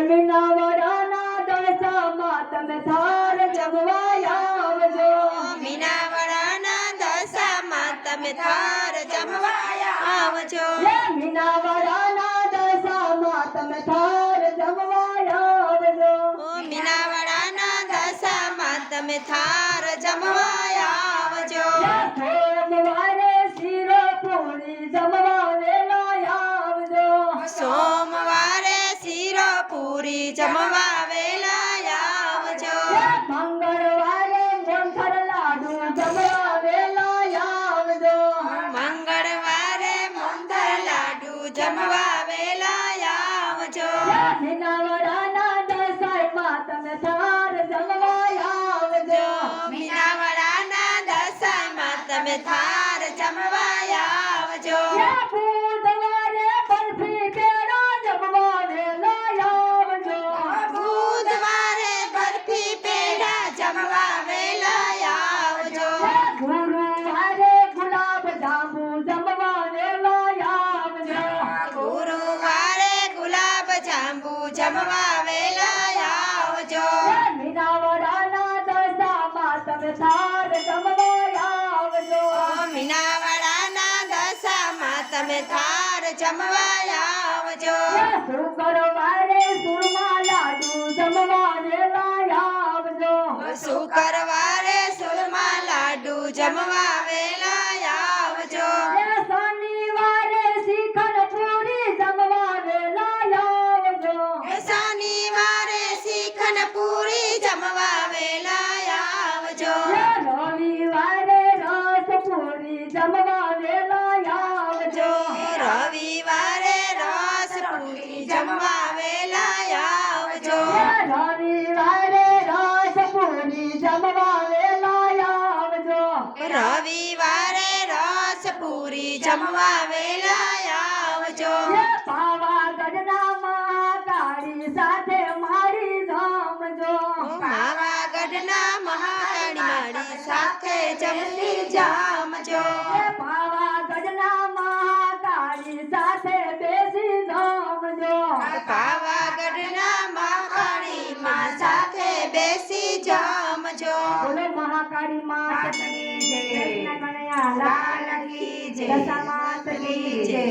મીનાવાડાના દશામાં તમે થાર જમવા આવજો મીનાવાડાના દશામાં તમે થાર જમવા આવજો મીનાવાડાના દશામાં તમે થાર જમવા આવજો મીનાવાડાના દશામાં તમે થાર જમવા આવજો સોમવારે શીરો પૂરી જમવા વેલા આવજો સોમવારે શીરો પૂરી જમવા વેલા આવજો મંગળવારે મોહનથાળ લાડુ જમવા વેલા આવજો મંગળવારે મોહનથાળ લાડુ જમવા વેલા આવજો મીનાવાડાના દશામાં તમે થાર જમવા આવજો મીનાવાડાના દશામાં તમે થાર જમવા આવજો બુધવારે બરફી પેડા જમવા વેલા આવજો બુધવારે બરફી પેડા જમવા વેલા આવજો ગુરુવારે ગુલાબ જાંબુ જમવા વેલા આવજો ગુરુવારે ગુલાબ જાંબુ જમવા વેલા આવજો મીનાવાડાના દશામાં તમે થાર જમવા આવજો મીનાવાડાના દશામાં તમે થાર જમવા આવજો શુક્રવારે સુરમા લાડુ જમવા વેલા આવજો શુક્રવારે સુરમા લાડુ જમવા વેલા આવજો શનિવારે શ્રીખંડ પૂરી જમવા વેલા આવજો શનિવારે શ્રીખંડ પૂરી જમવા વેલા આવજો રવિવારે રસ પૂરી જમવા વેલા આવજો રવિવારે રસ પૂરી જમવા વેલા આવજો રવિવારે રસ પૂરી જમવા વેલા આવજો રવિવારે રસ પૂરી જમવા વેલા આવજો પાવાગઢના મહાકાળી સાથે મારી જમજો પાવાગઢના મહાકાળી મારી સાથે જમતી જામજો પાવાગઢના મહાકાળી સાથે બેસી જમજો પાવાગઢના મહાકાળી માં સાથે બેસી જમજો બોલો મહાકાળી માત કી જય, કૃષ્ણ કનૈયા લાલ કી જય, દશા માત કી જય.